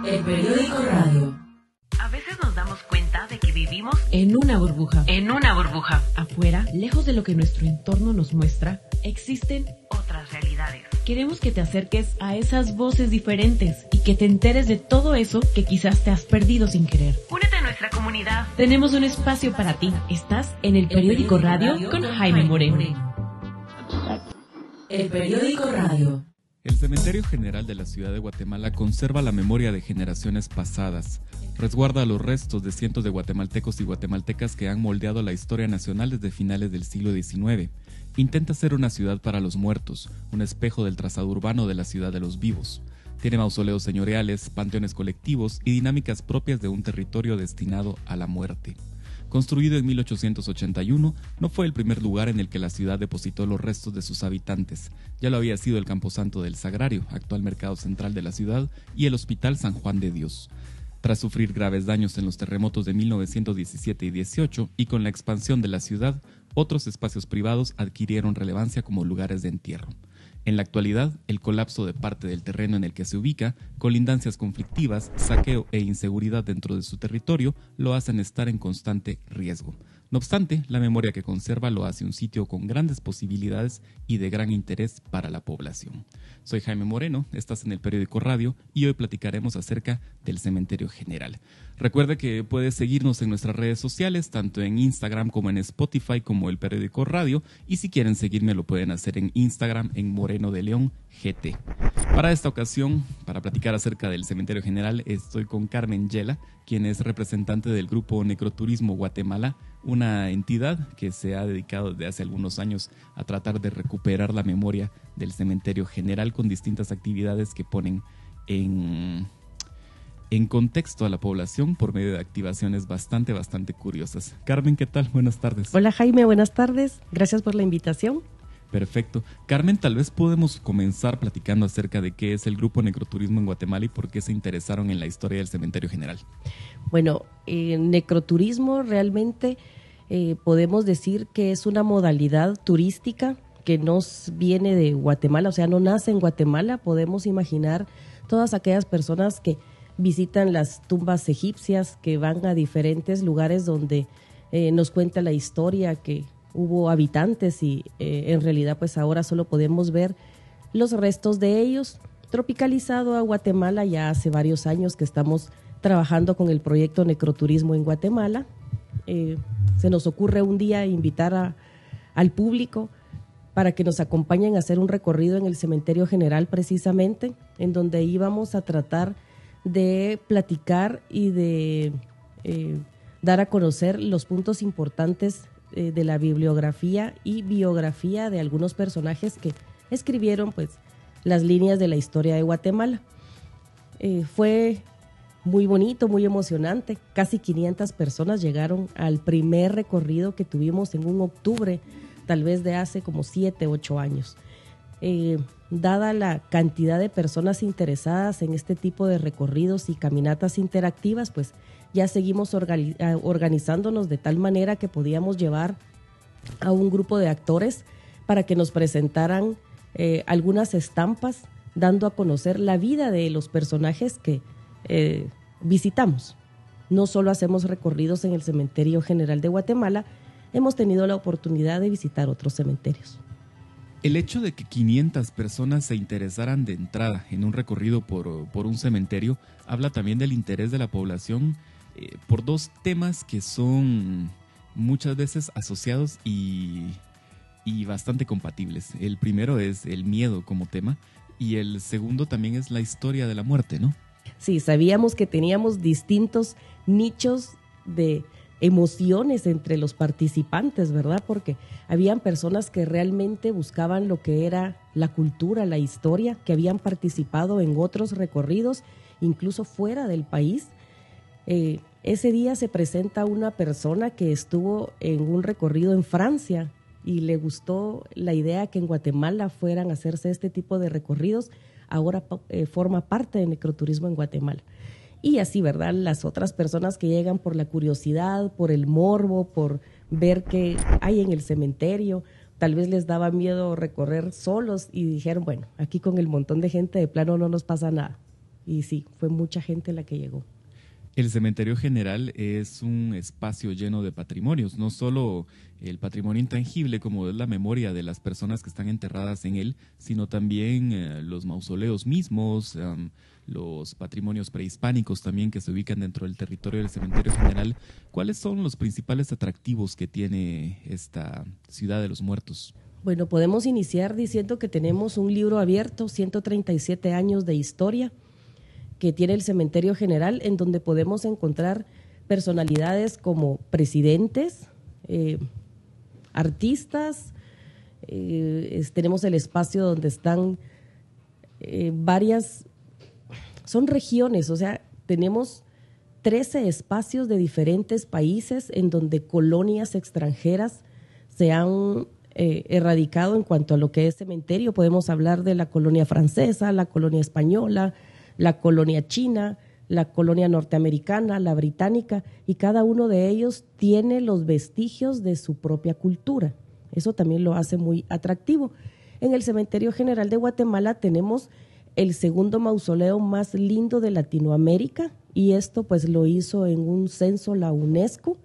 El periódico radio. A veces nos damos cuenta de que vivimos en una burbuja. Afuera, lejos de lo que nuestro entorno nos muestra, existen otras realidades. Queremos que te acerques a esas voces diferentes y que te enteres de todo eso que quizás te has perdido sin querer. Únete a nuestra comunidad. Tenemos un espacio para ti. Estás en el periódico radio con Jaime Moreno. El periódico radio. El Cementerio General de la Ciudad de Guatemala conserva la memoria de generaciones pasadas, resguarda los restos de cientos de guatemaltecos y guatemaltecas que han moldeado la historia nacional desde finales del siglo XIX. Intenta ser una ciudad para los muertos, un espejo del trazado urbano de la ciudad de los vivos. Tiene mausoleos señoriales, panteones colectivos y dinámicas propias de un territorio destinado a la muerte. Construido en 1881, no fue el primer lugar en el que la ciudad depositó los restos de sus habitantes. Ya lo había sido el Camposanto del Sagrario, actual mercado central de la ciudad, y el Hospital San Juan de Dios. Tras sufrir graves daños en los terremotos de 1917 y 18, y con la expansión de la ciudad, otros espacios privados adquirieron relevancia como lugares de entierro. En la actualidad, el colapso de parte del terreno en el que se ubica, colindancias conflictivas, saqueo e inseguridad dentro de su territorio lo hacen estar en constante riesgo. No obstante, la memoria que conserva lo hace un sitio con grandes posibilidades y de gran interés para la población. Soy Jaime Moreno, estás en el periódico radio y hoy platicaremos acerca del Cementerio General. Recuerde que puedes seguirnos en nuestras redes sociales, tanto en Instagram como en Spotify como el periódico radio, y si quieren seguirme lo pueden hacer en Instagram en Moreno de León GT. Para esta ocasión, para platicar acerca del Cementerio General, estoy con Carmen Yela, quien es representante del grupo Necroturismo Guatemala, una entidad que se ha dedicado desde hace algunos años a tratar de recuperar la memoria del Cementerio General con distintas actividades que ponen en contexto a la población por medio de activaciones bastante curiosas. Carmen, ¿qué tal? Buenas tardes. Hola Jaime, buenas tardes. Gracias por la invitación. Perfecto. Carmen, tal vez podemos comenzar platicando acerca de qué es el Grupo Necroturismo en Guatemala y por qué se interesaron en la historia del Cementerio General. Bueno, necroturismo realmente podemos decir que es una modalidad turística que nos viene de Guatemala, o sea, no nace en Guatemala. Podemos imaginar todas aquellas personas que visitan las tumbas egipcias, que van a diferentes lugares donde nos cuenta la historia que hubo habitantes y en realidad pues ahora solo podemos ver los restos de ellos. Tropicalizado a Guatemala, ya hace varios años que estamos trabajando con el proyecto Necroturismo en Guatemala. Se nos ocurre un día invitar al público para que nos acompañen a hacer un recorrido en el Cementerio General precisamente, en donde íbamos a tratar de platicar y de dar a conocer los puntos importantes de la bibliografía y biografía de algunos personajes que escribieron pues las líneas de la historia de Guatemala. Fue muy bonito, muy emocionante. Casi 500 personas llegaron al primer recorrido que tuvimos en un octubre, tal vez de hace como 7, 8 años. Dada la cantidad de personas interesadas en este tipo de recorridos y caminatas interactivas, pues ya seguimos organizándonos de tal manera que podíamos llevar a un grupo de actores para que nos presentaran algunas estampas, dando a conocer la vida de los personajes que visitamos. No solo hacemos recorridos en el Cementerio General de Guatemala, hemos tenido la oportunidad de visitar otros cementerios. El hecho de que 500 personas se interesaran de entrada en un recorrido por un cementerio habla también del interés de la población por dos temas que son muchas veces asociados y bastante compatibles. El primero es el miedo como tema y el segundo también es la historia de la muerte, ¿no? Sí, sabíamos que teníamos distintos nichos de emociones entre los participantes, ¿verdad? Porque habían personas que realmente buscaban lo que era la cultura, la historia, que habían participado en otros recorridos, incluso fuera del país. Ese día se presenta una persona que estuvo en un recorrido en Francia y le gustó la idea que en Guatemala fueran a hacerse este tipo de recorridos. Ahora forma parte de Necroturismo en Guatemala. Y así, ¿verdad? Las otras personas que llegan por la curiosidad, por el morbo, por ver qué hay en el cementerio, tal vez les daba miedo recorrer solos y dijeron, bueno, aquí con el montón de gente de plano no nos pasa nada. y sí, fue mucha gente la que llegó. El Cementerio General es un espacio lleno de patrimonios, no solo el patrimonio intangible como es la memoria de las personas que están enterradas en él, sino también los mausoleos mismos, los patrimonios prehispánicos también que se ubican dentro del territorio del Cementerio General. ¿Cuáles son los principales atractivos que tiene esta Ciudad de los Muertos? Bueno, podemos iniciar diciendo que tenemos un libro abierto, 137 años de historia, que tiene el Cementerio General, en donde podemos encontrar personalidades como presidentes, artistas, tenemos el espacio donde están son regiones, o sea, tenemos 13 espacios de diferentes países en donde colonias extranjeras se han erradicado en cuanto a lo que es cementerio. Podemos hablar de la colonia francesa, la colonia española, la colonia china, la colonia norteamericana, la británica, y cada uno de ellos tiene los vestigios de su propia cultura. Eso también lo hace muy atractivo. En el Cementerio General de Guatemala tenemos el segundo mausoleo más lindo de Latinoamérica, y esto pues lo hizo en un censo la UNESCO,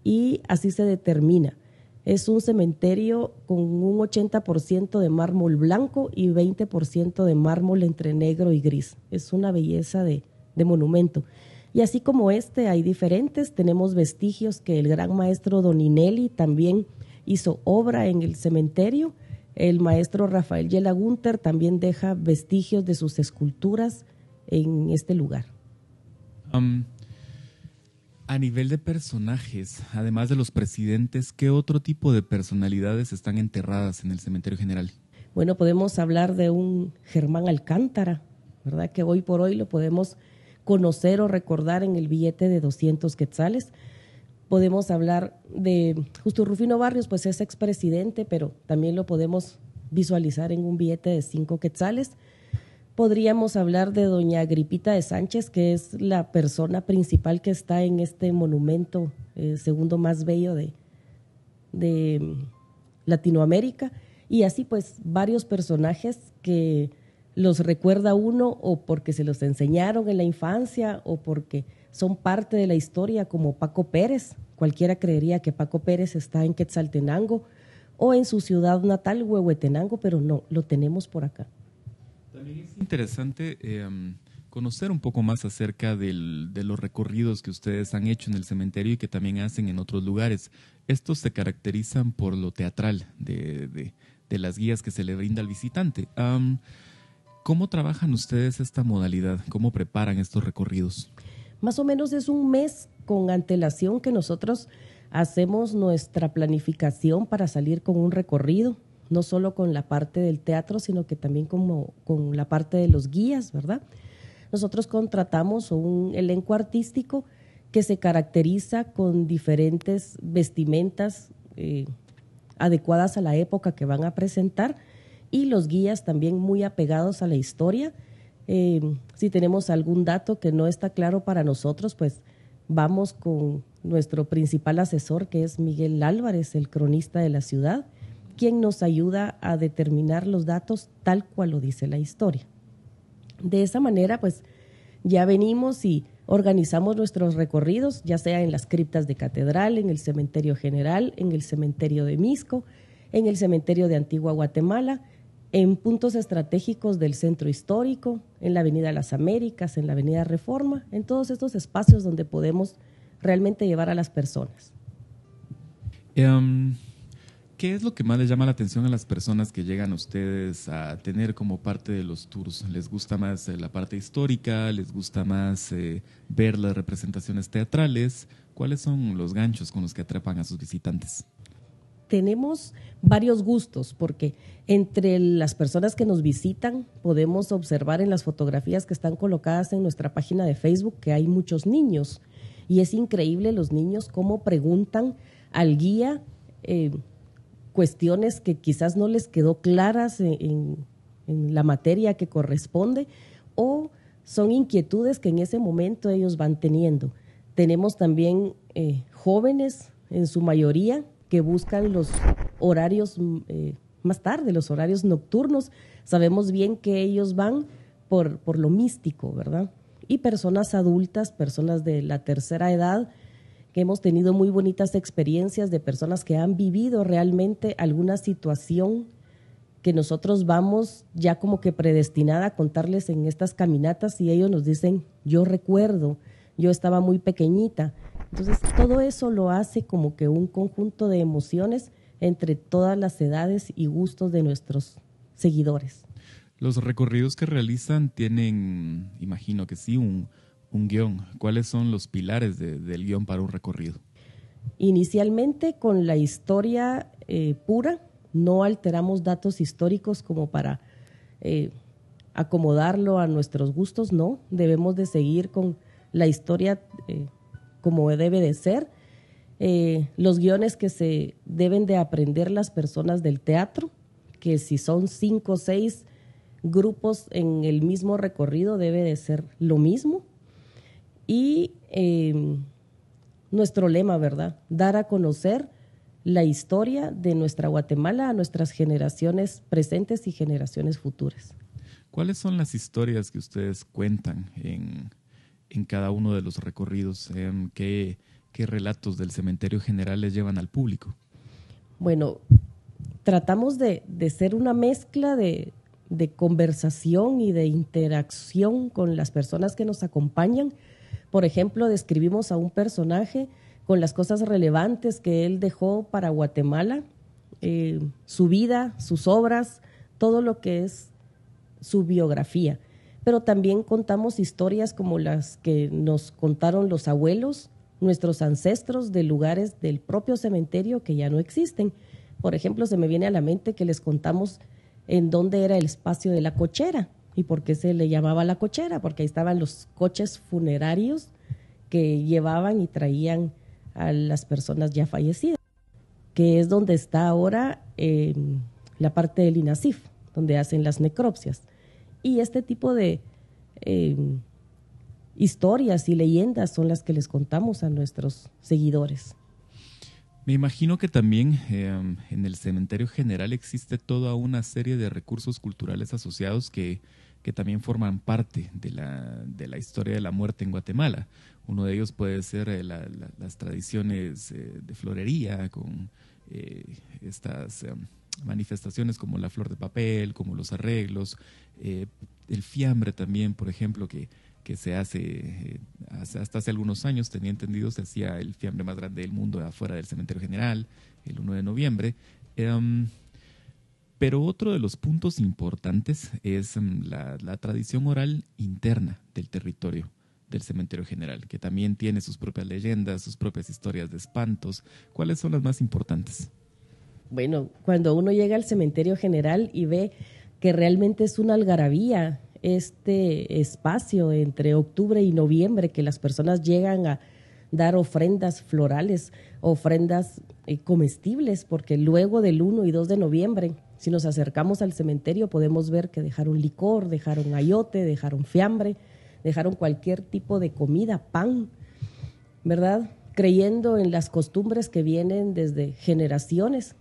y así se determina. Es un cementerio con un 80% de mármol blanco y 20% de mármol entre negro y gris. Es una belleza de monumento. Y así como hay diferentes. Tenemos vestigios que el gran maestro Doninelli también hizo obra en el cementerio. El maestro Rafael Yela Gunter también deja vestigios de sus esculturas en este lugar. A nivel de personajes, además de los presidentes, ¿qué otro tipo de personalidades están enterradas en el Cementerio General? Bueno, podemos hablar de un Germán Alcántara, ¿verdad? Que hoy por hoy lo podemos conocer o recordar en el billete de 200 quetzales. Podemos hablar de Justo Rufino Barrios, pues es expresidente, pero también lo podemos visualizar en un billete de 5 quetzales. Podríamos hablar de doña Agripita de Sánchez, que es la persona principal que está en este monumento segundo más bello de Latinoamérica, y así pues varios personajes que los recuerda uno o porque se los enseñaron en la infancia o porque son parte de la historia, como Paco Pérez. Cualquiera creería que Paco Pérez está en Quetzaltenango o en su ciudad natal, Huehuetenango, pero no, lo tenemos por acá. También es interesante conocer un poco más acerca de los recorridos que ustedes han hecho en el cementerio y que también hacen en otros lugares. Estos se caracterizan por lo teatral de las guías que se le brinda al visitante. ¿Cómo trabajan ustedes esta modalidad? ¿Cómo preparan estos recorridos? Más o menos es un mes con antelación que nosotros hacemos nuestra planificación para salir con un recorrido, no solo con la parte del teatro, sino que también con la parte de los guías, ¿verdad? Nosotros contratamos un elenco artístico que se caracteriza con diferentes vestimentas adecuadas a la época que van a presentar, y los guías también muy apegados a la historia. Si tenemos algún dato que no está claro para nosotros, pues vamos con nuestro principal asesor, que es Miguel Álvarez, el cronista de la ciudad, quien nos ayuda a determinar los datos tal cual lo dice la historia. De esa manera, pues ya venimos y organizamos nuestros recorridos, ya sea en las criptas de Catedral, en el Cementerio General, en el Cementerio de Misco, en el Cementerio de Antigua Guatemala, en puntos estratégicos del Centro Histórico, en la Avenida Las Américas, en la Avenida Reforma, en todos estos espacios donde podemos realmente llevar a las personas. ¿Qué es lo que más les llama la atención a las personas que llegan a ustedes a tener como parte de los tours? ¿Les gusta más la parte histórica? ¿Les gusta más ver las representaciones teatrales? ¿Cuáles son los ganchos con los que atrapan a sus visitantes? Tenemos varios gustos, porque entre las personas que nos visitan podemos observar en las fotografías que están colocadas en nuestra página de Facebook que hay muchos niños, y es increíble los niños cómo preguntan al guía cuestiones que quizás no les quedó claras en la materia que corresponde, o son inquietudes que en ese momento ellos van teniendo. Tenemos también jóvenes, en su mayoría, que buscan los horarios más tarde, los horarios nocturnos. Sabemos bien que ellos van por lo místico, ¿verdad? Y personas adultas, personas de la tercera edad, que hemos tenido muy bonitas experiencias de personas que han vivido realmente alguna situación que nosotros vamos ya como que predestinada a contarles en estas caminatas, y ellos nos dicen, yo recuerdo, yo estaba muy pequeñita. Entonces todo eso lo hace como que un conjunto de emociones entre todas las edades y gustos de nuestros seguidores. Los recorridos que realizan tienen, imagino que sí, un guión. ¿Cuáles son los pilares del guión para un recorrido? Inicialmente con la historia pura, no alteramos datos históricos como para acomodarlo a nuestros gustos, no. Debemos de seguir con la historia como debe de ser. Los guiones que se deben de aprender las personas del teatro, que si son 5 o 6 grupos en el mismo recorrido, debe de ser lo mismo. Y nuestro lema, ¿verdad? Dar a conocer la historia de nuestra Guatemala a nuestras generaciones presentes y generaciones futuras. ¿Cuáles son las historias que ustedes cuentan en cada uno de los recorridos? ¿Qué relatos del Cementerio General les llevan al público? Bueno, tratamos de ser una mezcla de conversación y de interacción con las personas que nos acompañan. Por ejemplo, describimos a un personaje con las cosas relevantes que él dejó para Guatemala, su vida, sus obras, todo lo que es su biografía. Pero también contamos historias como las que nos contaron los abuelos, nuestros ancestros, de lugares del propio cementerio que ya no existen. Por ejemplo, se me viene a la mente que les contamos en dónde era el espacio de la cochera y por qué se le llamaba la cochera, porque ahí estaban los coches funerarios que llevaban y traían a las personas ya fallecidas, que es donde está ahora la parte del INASIF, donde hacen las necropsias. Y este tipo de historias y leyendas son las que les contamos a nuestros seguidores. Me imagino que también en el Cementerio General existe toda una serie de recursos culturales asociados que también forman parte de la historia de la muerte en Guatemala. Uno de ellos puede ser las tradiciones de florería, con estas manifestaciones como la flor de papel, como los arreglos, el fiambre también, por ejemplo, que se hace hasta hace algunos años, tenía entendido, se hacía el fiambre más grande del mundo afuera del Cementerio General, el 1 de noviembre. Pero otro de los puntos importantes es la tradición oral interna del territorio del Cementerio General, que también tiene sus propias leyendas, sus propias historias de espantos. ¿Cuáles son las más importantes? Bueno, cuando uno llega al Cementerio General y ve que realmente es una algarabía este espacio entre octubre y noviembre, que las personas llegan a dar ofrendas florales, ofrendas comestibles, porque luego del 1 y 2 de noviembre, si nos acercamos al cementerio, podemos ver que dejaron licor, dejaron ayote, dejaron fiambre, dejaron cualquier tipo de comida, pan, ¿verdad? Creyendo en las costumbres que vienen desde generaciones,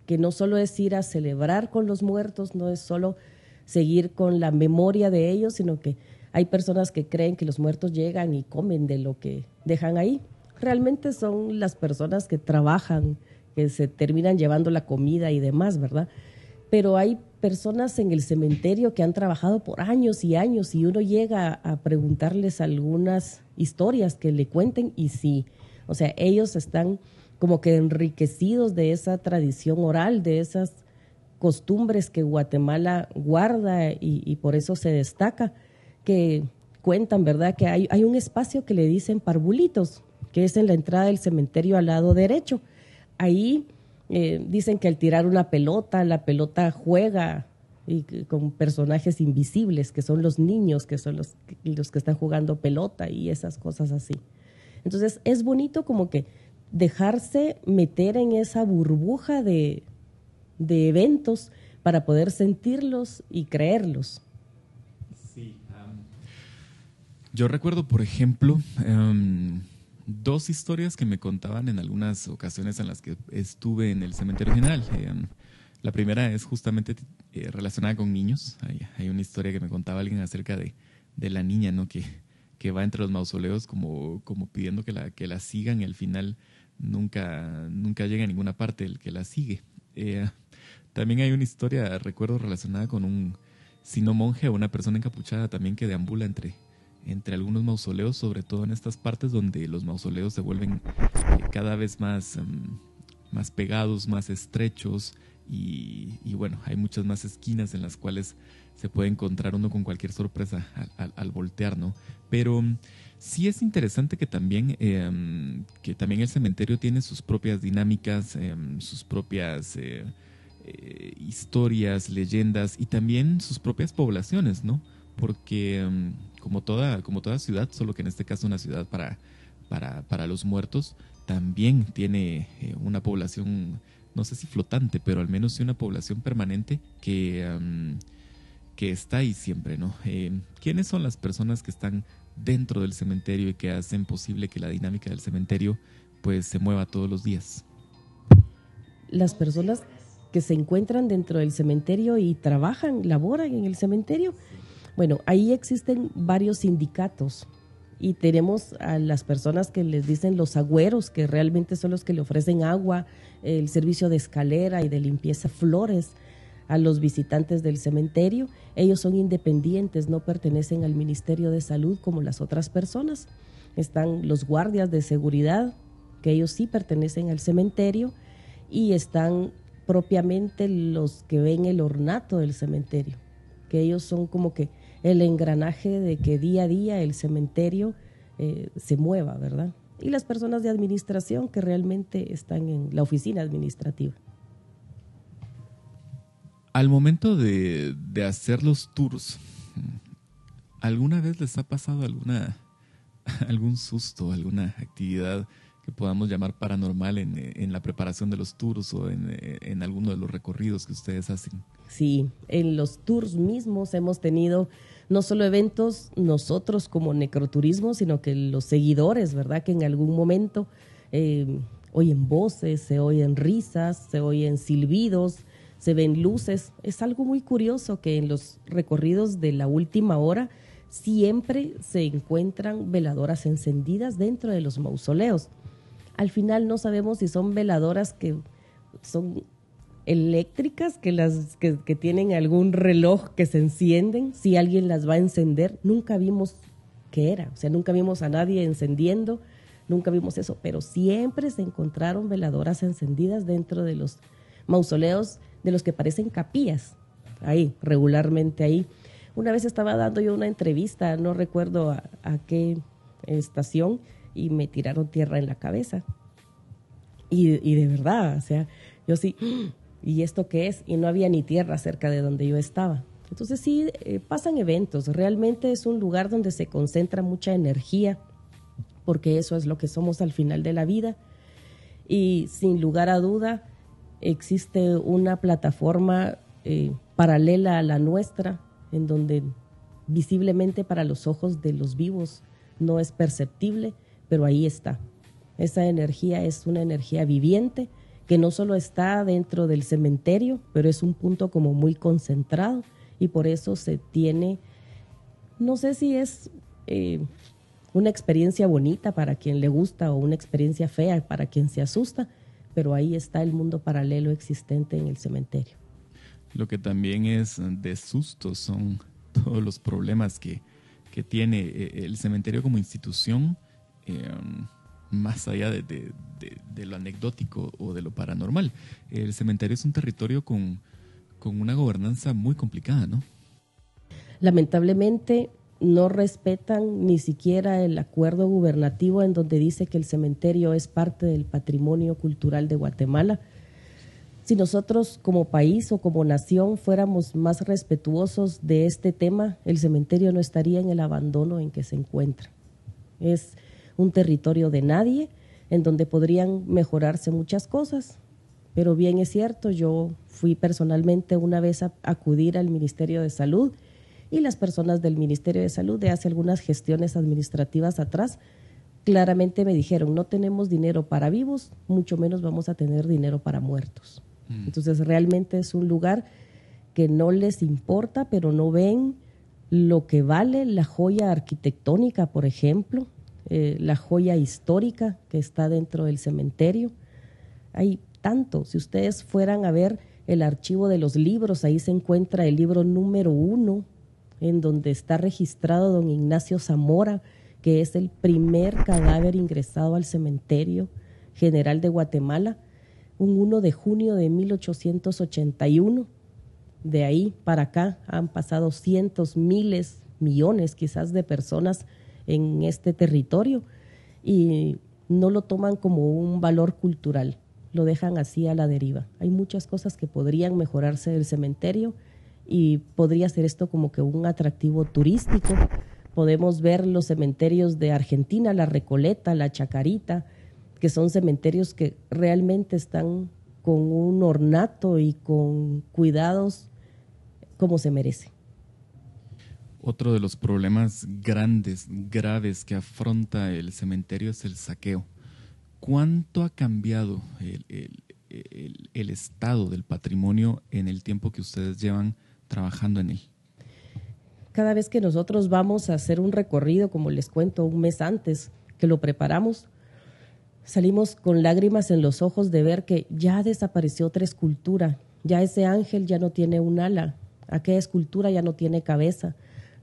que no solo es ir a celebrar con los muertos, no es solo seguir con la memoria de ellos, sino que hay personas que creen que los muertos llegan y comen de lo que dejan ahí. Realmente son las personas que trabajan, que se terminan llevando la comida y demás, ¿verdad? Pero hay personas en el cementerio que han trabajado por años y años, y uno llega a preguntarles algunas historias que le cuenten, y sí, o sea, ellos están como que enriquecidos de esa tradición oral, de esas costumbres que Guatemala guarda, y por eso se destaca, que cuentan, ¿verdad?, que hay un espacio que le dicen Parvulitos, que es en la entrada del cementerio al lado derecho. Ahí dicen que al tirar una pelota, la pelota juega con personajes invisibles, que son los niños, que son los que están jugando pelota y esas cosas así. Entonces es bonito como que dejarse meter en esa burbuja de eventos para poder sentirlos y creerlos. Sí. Yo recuerdo, por ejemplo, dos historias que me contaban en algunas ocasiones en las que estuve en el Cementerio General. La primera es justamente relacionada con niños. Hay una historia que me contaba alguien acerca de la niña, ¿no? Que va entre los mausoleos como pidiendo que la sigan, y al final nunca llega a ninguna parte el que la sigue. También hay una historia, recuerdo, relacionada con un sino monje o una persona encapuchada también que deambula entre algunos mausoleos, sobre todo en estas partes donde los mausoleos se vuelven cada vez más pegados, más estrechos, y bueno, hay muchas más esquinas en las cuales se puede encontrar uno con cualquier sorpresa al voltear, ¿no? Pero sí es interesante que también el cementerio tiene sus propias dinámicas, sus propias historias, leyendas, y también sus propias poblaciones, ¿no? Porque como toda ciudad, solo que en este caso una ciudad para los muertos, también tiene una población, no sé si flotante, pero al menos sí una población permanente que está ahí siempre, ¿no? ¿Quiénes son las personas que están dentro del cementerio y que hacen posible que la dinámica del cementerio pues se mueva todos los días? Las personas que se encuentran dentro del cementerio y trabajan, laboran en el cementerio. Bueno, ahí existen varios sindicatos y tenemos a las personas que les dicen los agüeros, que realmente son los que le ofrecen agua, el servicio de escalera y de limpieza, flores a los visitantes del cementerio. Ellos son independientes, no pertenecen al Ministerio de Salud como las otras personas. Están los guardias de seguridad, que ellos sí pertenecen al cementerio, y están propiamente los que ven el ornato del cementerio, que ellos son como que el engranaje de que día a día el cementerio se mueva, ¿verdad? Y las personas de administración que realmente están en la oficina administrativa. Al momento de hacer los tours, ¿alguna vez les ha pasado algún susto, alguna actividad que podamos llamar paranormal en la preparación de los tours o en alguno de los recorridos que ustedes hacen? Sí, en los tours mismos hemos tenido no solo eventos nosotros como necroturismo, sino que los seguidores, ¿verdad? Que en algún momento oyen voces, se oyen risas, se oyen silbidos, se ven luces. Es algo muy curioso que en los recorridos de la última hora siempre se encuentran veladoras encendidas dentro de los mausoleos. Al final no sabemos si son veladoras que son eléctricas, que tienen algún reloj que se encienden, si alguien las va a encender. Nunca vimos qué era, o sea, nunca vimos a nadie encendiendo, nunca vimos eso, pero siempre se encontraron veladoras encendidas dentro de los mausoleos, de los que parecen capillas, ahí, regularmente ahí. Una vez estaba dando yo una entrevista, no recuerdo a qué estación, y me tiraron tierra en la cabeza. Y de verdad, o sea, yo sí, ¿y esto qué es? Y no había ni tierra cerca de donde yo estaba. Entonces sí, pasan eventos. Realmente es un lugar donde se concentra mucha energía, porque eso es lo que somos al final de la vida. Y sin lugar a duda, existe una plataforma paralela a la nuestra, en donde visiblemente para los ojos de los vivos no es perceptible, pero ahí está. Esa energía es una energía viviente que no solo está dentro del cementerio, pero es un punto como muy concentrado, y por eso se tiene, no sé si es una experiencia bonita para quien le gusta o una experiencia fea para quien se asusta, pero ahí está el mundo paralelo existente en el cementerio. Lo que también es de susto son todos los problemas que tiene el cementerio como institución, más allá de lo anecdótico o de lo paranormal. El cementerio es un territorio con una gobernanza muy complicada, ¿no? Lamentablemente no respetan ni siquiera el acuerdo gubernativo en donde dice que el cementerio es parte del patrimonio cultural de Guatemala. Si nosotros como país o como nación fuéramos más respetuosos de este tema, el cementerio no estaría en el abandono en que se encuentra. Es un territorio de nadie, en donde podrían mejorarse muchas cosas, pero bien es cierto, yo fui personalmente una vez a acudir al Ministerio de Salud, y las personas del Ministerio de Salud de hace algunas gestiones administrativas atrás claramente me dijeron: no tenemos dinero para vivos, mucho menos vamos a tener dinero para muertos. Entonces realmente es un lugar que no les importa, pero no ven lo que vale la joya arquitectónica, por ejemplo, la joya histórica que está dentro del cementerio. Hay tanto, si ustedes fueran a ver el archivo de los libros, ahí se encuentra el libro número 1, en donde está registrado don Ignacio Zamora, que es el primer cadáver ingresado al cementerio general de Guatemala, un 1 de junio de 1881. De ahí para acá han pasado cientos, miles, millones quizás de personas en este territorio y no lo toman como un valor cultural, lo dejan así a la deriva. Hay muchas cosas que podrían mejorarse del cementerio y podría ser esto como que un atractivo turístico. Podemos ver los cementerios de Argentina, La Recoleta, La Chacarita, que son cementerios que realmente están con un ornato y con cuidados como se merece. Otro de los problemas grandes, graves que afronta el cementerio es el saqueo. ¿Cuánto ha cambiado el estado del patrimonio en el tiempo que ustedes llevan trabajando en él? Cada vez que nosotros vamos a hacer un recorrido, como les cuento, un mes antes que lo preparamos, salimos con lágrimas en los ojos de ver que ya desapareció otra escultura, ya ese ángel ya no tiene un ala, aquella escultura ya no tiene cabeza.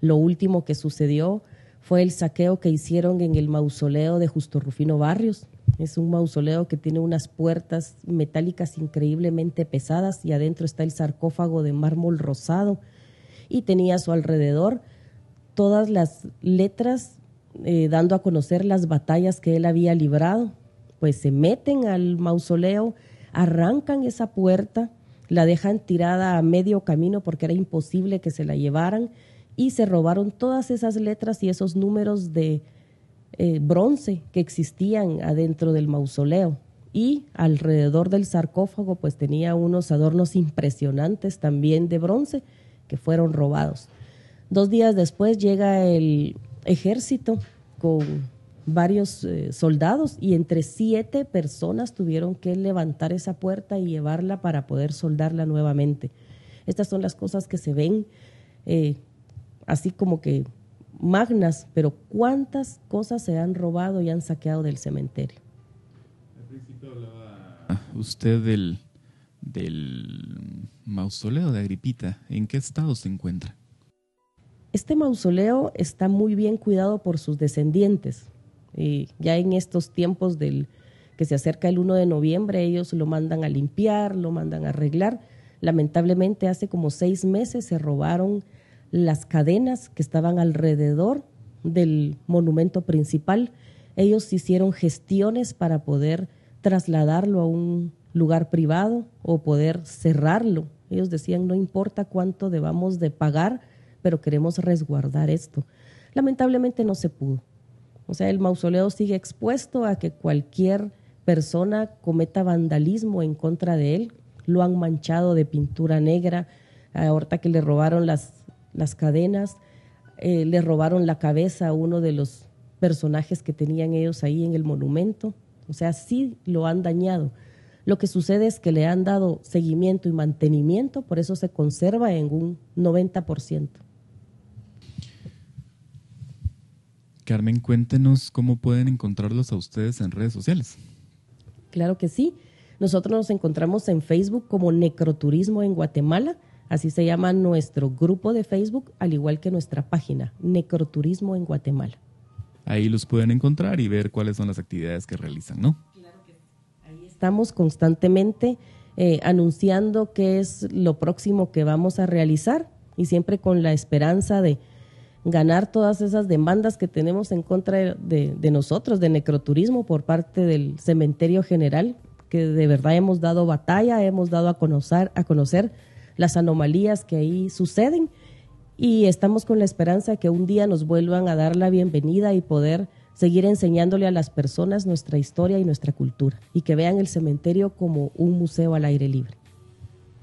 Lo último que sucedió fue el saqueo que hicieron en el mausoleo de Justo Rufino Barrios. Es un mausoleo que tiene unas puertas metálicas increíblemente pesadas y adentro está el sarcófago de mármol rosado y tenía a su alrededor todas las letras dando a conocer las batallas que él había librado. Pues se meten al mausoleo, arrancan esa puerta, la dejan tirada a medio camino porque era imposible que se la llevaran y se robaron todas esas letras y esos números de bronce que existían adentro del mausoleo. Y alrededor del sarcófago pues tenía unos adornos impresionantes también de bronce que fueron robados. 2 días después llega el ejército con varios soldados y entre 7 personas tuvieron que levantar esa puerta y llevarla para poder soldarla nuevamente. Estas son las cosas que se ven así como que magnas, pero ¿cuántas cosas se han robado y han saqueado del cementerio? Al principio hablaba usted del mausoleo de Agripita. ¿En qué estado se encuentra? Este mausoleo está muy bien cuidado por sus descendientes. Ya en estos tiempos que se acerca el 1 de noviembre, ellos lo mandan a limpiar, lo mandan a arreglar. Lamentablemente hace como 6 meses se robaron las cadenas que estaban alrededor del monumento principal. Ellos hicieron gestiones para poder trasladarlo a un lugar privado o poder cerrarlo. Ellos decían, no importa cuánto debamos de pagar, pero queremos resguardar esto. Lamentablemente no se pudo. O sea, el mausoleo sigue expuesto a que cualquier persona cometa vandalismo en contra de él. Lo han manchado de pintura negra. Ahorita que le robaron las cadenas, le robaron la cabeza a uno de los personajes que tenían ellos ahí en el monumento. O sea, sí lo han dañado. Lo que sucede es que le han dado seguimiento y mantenimiento, por eso se conserva en un 90%. Carmen, cuéntenos cómo pueden encontrarlos a ustedes en redes sociales. Claro que sí. Nosotros nos encontramos en Facebook como Necroturismo en Guatemala. Así se llama nuestro grupo de Facebook, al igual que nuestra página, Necroturismo en Guatemala. Ahí los pueden encontrar y ver cuáles son las actividades que realizan, ¿no? Claro que sí. Ahí estamos constantemente anunciando qué es lo próximo que vamos a realizar y siempre con la esperanza de ganar todas esas demandas que tenemos en contra de nosotros, de necroturismo por parte del Cementerio General, que de verdad hemos dado batalla, hemos dado a conocer las anomalías que ahí suceden y estamos con la esperanza que un día nos vuelvan a dar la bienvenida y poder seguir enseñándole a las personas nuestra historia y nuestra cultura y que vean el cementerio como un museo al aire libre.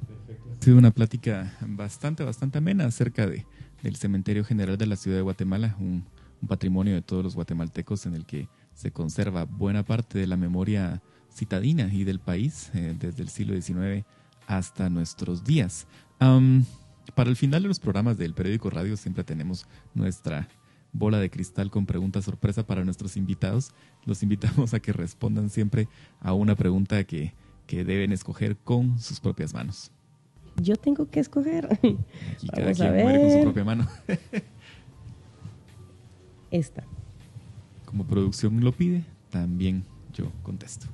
Perfecto. Ha sido una plática bastante amena acerca del Cementerio General de la Ciudad de Guatemala, un patrimonio de todos los guatemaltecos en el que se conserva buena parte de la memoria citadina y del país desde el siglo XIX hasta nuestros días. Para el final de los programas del Periódico Radio siempre tenemos nuestra bola de cristal con pregunta sorpresa para nuestros invitados. Los invitamos a que respondan siempre a una pregunta que deben escoger con sus propias manos. Yo tengo que escoger. Aquí cada quien muere con su propia mano. Esta. Como producción lo pide, también yo contesto.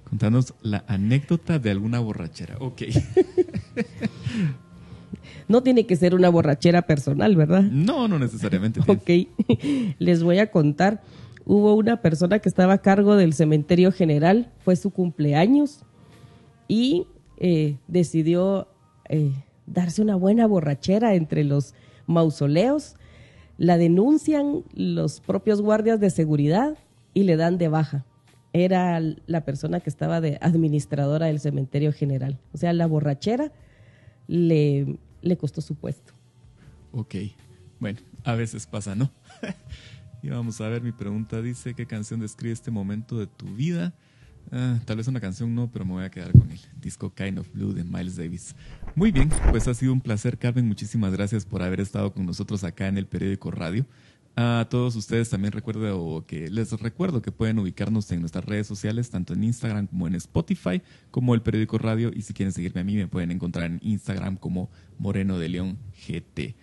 Contanos la anécdota de alguna borrachera. Ok. No tiene que ser una borrachera personal, ¿verdad? No necesariamente. Ok. Les voy a contar. Hubo una persona que estaba a cargo del cementerio general, fue su cumpleaños y decidió darse una buena borrachera entre los mausoleos. La denuncian los propios guardias de seguridad y le dan de baja. Era la persona que estaba de administradora del cementerio general. O sea, la borrachera le costó su puesto. Ok, bueno, a veces pasa, ¿no? Y vamos a ver, mi pregunta dice, ¿qué canción describe este momento de tu vida? Tal vez una canción no, pero me voy a quedar con el disco Kind of Blue de Miles Davis. Muy bien, pues ha sido un placer, Carmen. Muchísimas gracias por haber estado con nosotros acá en el Periódico Radio. A todos ustedes también les recuerdo que pueden ubicarnos en nuestras redes sociales, tanto en Instagram como en Spotify, como el Periódico Radio. Y si quieren seguirme a mí, me pueden encontrar en Instagram como Moreno de León GT.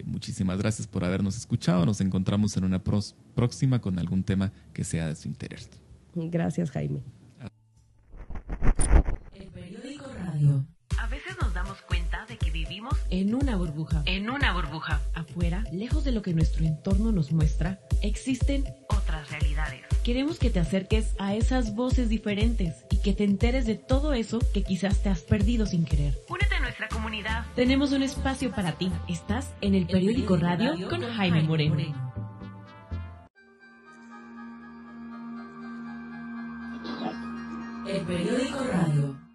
Muchísimas gracias por habernos escuchado. Nos encontramos en una próxima con algún tema que sea de su interés. Gracias, Jaime. El Periódico Radio. A veces nos damos cuenta de que vivimos En una burbuja. en una burbuja. Afuera, lejos de lo que nuestro entorno nos muestra, existen. Otras realidades. Queremos que te acerques a esas voces diferentes y que te enteres de todo eso que quizás te has perdido sin querer. Únete a nuestra comunidad. Tenemos un espacio para ti. Estás en el Periódico Radio con Jaime Moreno. El Periódico Radio.